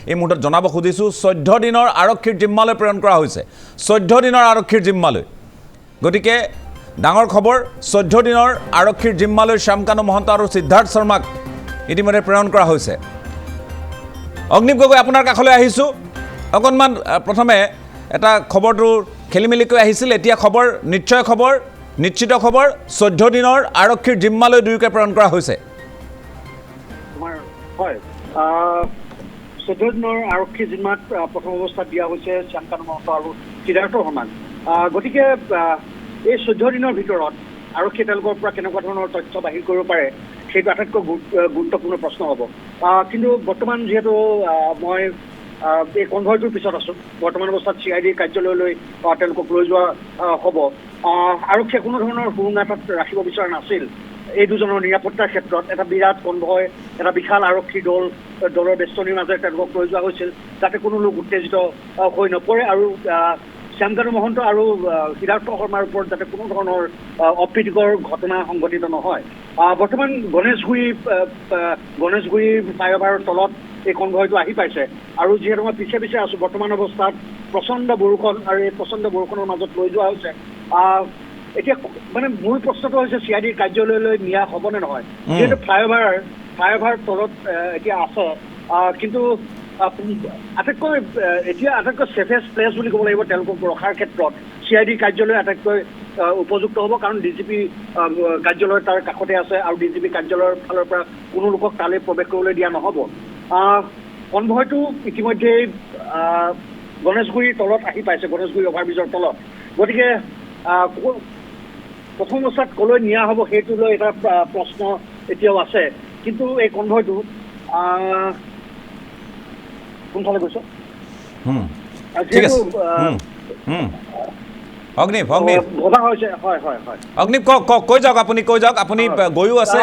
এই মুহূৰ্তত জনাব খুজিছোঁ 14 দিনৰ আৰক্ষীৰ জিম্মালৈ প্ৰেৰণ কৰা হৈছে 14 দিনৰ আৰক্ষীৰ জিম্মালৈ গতিকে ডাঙৰ খবৰ 14 দিনৰ আৰক্ষীৰ জিম্মালৈ শ্যামকানু মহন্ত আৰু সিদ্ধাৰ্থ শৰ্মাক ইতিমধ্যে প্ৰেৰণ কৰা হৈছে অগ্নিপ গগৈ আপোনাৰ কাষলৈ আহিছোঁ অকণমান প্ৰথমে এটা খবৰটো খেলিমেলিকৈ আহিছিল এতিয়া খবৰ নিশ্চয় খবৰ নিশ্চিত খবৰ 14 দিনৰ আৰক্ষীৰ জিম্মালৈ দুয়োকে প্ৰেৰণ কৰা হৈছে হয় 14 দিনৰ আৰক্ষী জিম্মাত প্ৰথম অৱস্থাত দিয়া হৈছে শ্যামকানু মহন্ত আৰু সিদ্ধাৰ্থ শৰ্মাক গতিকে এই 14 দিনৰ ভিতৰত আৰক্ষী তেওঁলোকৰ পৰা কেনেকুৱা ধৰণৰ তথ্য বাহিৰ কৰিব পাৰে সেইটো আটাইতকৈ গুৰুত্বপূৰ্ণ প্ৰশ্ন হ'ব কিন্তু বৰ্তমান যিহেতু মই এই কনভয়টোৰ পিছত আছোঁ বৰ্তমান অৱস্থাত CID কাৰ্যালয়লৈ তেওঁলোকক লৈ যোৱা হ'ব আৰক্ষীয়ে কোনো ধৰণৰ সুৰুঙা তাত ৰাখিব বিচৰা নাছিল এই দুজনৰ নিৰাপত্তাৰ ক্ষেত্ৰত এটা বিৰাট কনভয় এটা বিশাল আৰক্ষী দলৰ বেষ্টনীৰ মাজেৰে তেওঁলোকক লৈ যোৱা হৈছিল যাতে কোনো লোক উত্তেজিত হৈ নপৰে আৰু শ্যামকানু মহন্ত আৰু সিদ্ধাৰ্থ শৰ্মাৰ ওপৰত যাতে কোনো ধৰণৰ অপ্ৰীতিকৰ ঘটনা সংঘটিত নহয় বৰ্তমান গণেশগুৰি ফ্লাইঅভাৰৰ তলত এই কনভয়টো আহি পাইছে আৰু যিহেতু মই পিছে পিছে আছোঁ বৰ্তমান অৱস্থাত প্ৰচণ্ড বৰষুণ আৰু এই প্ৰচণ্ড বৰষুণৰ মাজত লৈ যোৱা হৈছে এতিয়া মানে মূল প্ৰশ্নটো হৈছে CID কাৰ্যালয়লৈ নিয়া হ'বনে নহয় যিহেতু ফ্লাইঅভাৰ তলত এতিয়া আছে কিন্তু আটাইতকৈ ছেফেষ্ট প্লেচ বুলি ক'ব লাগিব তেওঁলোকক ৰখাৰ ক্ষেত্ৰত CID কাৰ্যালয় আটাইতকৈ উপযুক্ত হ'ব কাৰণ DGP কাৰ্যালয় তাৰ কাষতে আছে আৰু DGP কাৰ্যালয়ৰ ফালৰ পৰা কোনো লোকক তালৈ প্ৰৱেশ কৰিবলৈ দিয়া নহ'ব কনভয়টো ইতিমধ্যে গণেশগুৰিৰ তলত আহি পাইছে গণেশগুৰি অভাৰব্ৰিজৰ তলত গতিকে প্ৰথম অৱস্থাত ক'লৈ নিয়া হ'ব সেইটো লৈ এটা প্ৰশ্ন এতিয়াও আছে কিন্তু এই কনভয়টো কোনফালে গৈছে অগ্নিপ কৈ যাওক আপুনি গৈও আছে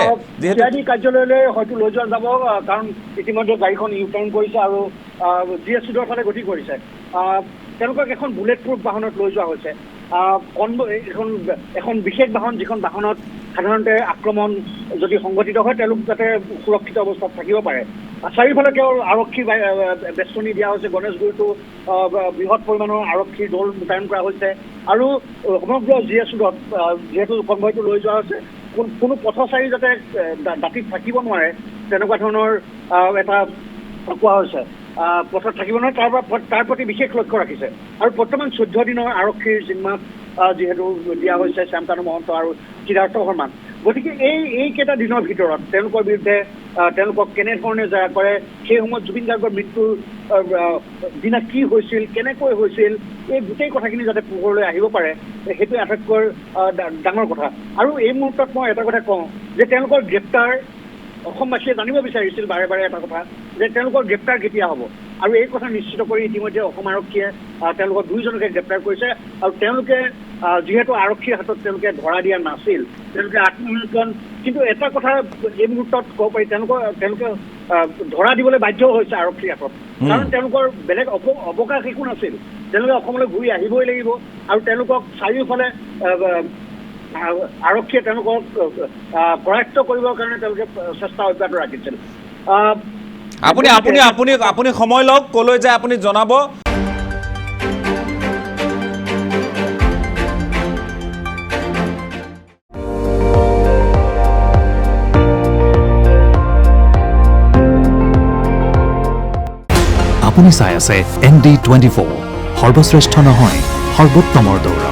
CID কাৰ্যালয়লৈ হয়তো লৈ যোৱা যাব কাৰণ ইতিমধ্যে গাড়ীখন ইউটাৰ্ণ কৰিছে আৰু GS ৰোডৰ ফালে গতি কৰিছে তেওঁলোকক এখন বুলেট প্ৰুফ বাহনত লৈ যোৱা হৈছে এখন বিশেষ বাহন যিখন বাহনত সাধাৰণতে আক্ৰমণ যদি সংঘটিত হয় তেওঁলোক যাতে সুৰক্ষিত অৱস্থাত থাকিব পাৰে চাৰিওফালে কেৱল আৰক্ষী বেষ্টনী দিয়া হৈছে গণেশগুৰিটো বৃহৎ পৰিমাণৰ আৰক্ষীৰ দল মোতায়েন কৰা হৈছে আৰু সমগ্ৰ GS ৰোডত যিহেতু কনভয়টো লৈ যোৱা হৈছে কোনো পথচাৰী যাতে দাঁতিত থাকিব নোৱাৰে তেনেকুৱা ধৰণৰ এটা কোৱা হৈছে পথত থাকিব নোৱাৰে তাৰ প্ৰতি বিশেষ লক্ষ্য ৰাখিছে আৰু বৰ্তমান 14 দিনৰ আৰক্ষীৰ জিম্মাত যিহেতু দিয়া হৈছে শ্যামকানু মহন্ত আৰু সিদ্ধাৰ্থ শৰ্মাক গতিকে এইকেইটা দিনৰ ভিতৰত তেওঁলোকৰ বিৰুদ্ধে তেওঁলোকক কেনেধৰণে জেৰা কৰে সেই সময়ত জুবিন গাৰ্গৰ মৃত্যুৰ দিনা কি হৈছিল কেনেকৈ হৈছিল এই গোটেই কথাখিনি যাতে পোহৰলৈ আহিব পাৰে সেইটো আটাইতকৈ ডাঙৰ কথা আৰু এই মুহূৰ্তত মই এটা কথা কওঁ যে তেওঁলোকৰ গ্ৰেপ্তাৰ অসমবাসীয়ে জানিব বিচাৰিছিল বাৰে বাৰে এটা কথা যে তেওঁলোকৰ গ্ৰেপ্তাৰ কেতিয়া হ'ব আৰু এই কথা নিশ্চিত কৰি ইতিমধ্যে অসম আৰক্ষীয়ে তেওঁলোকৰ দুইজনকে গ্ৰেপ্তাৰ কৰিছে আৰু তেওঁলোকে যিহেতু আৰক্ষীৰ হাতত তেওঁলোকে ধৰা দিয়া নাছিল তেওঁলোকে আত্মসমৰ্পণ কিন্তু এটা কথা এই মুহূৰ্তত ক'ব পাৰি তেওঁলোকে ধৰা দিবলৈ বাধ্য হৈছে আৰক্ষীৰ হাতত কাৰণ তেওঁলোকৰ বেলেগ অৱকাশ একো নাছিল তেওঁলোকে অসমলৈ ঘূৰি আহিবই লাগিব আৰু তেওঁলোকক চাৰিওফালে আৰক্ষীয়ে তেওঁলোকক কৰায়ত্ব কৰিবৰ কাৰণে তেওঁলোকে চেষ্টা অব্যাহত ৰাখিছিল আপুনি সময় লওক ক'লৈ যায় আপুনি জনাব আপুনি চাই আছে ND24 সৰ্বশ্ৰেষ্ঠ নহয় সৰ্বোত্তমৰ দৌৰ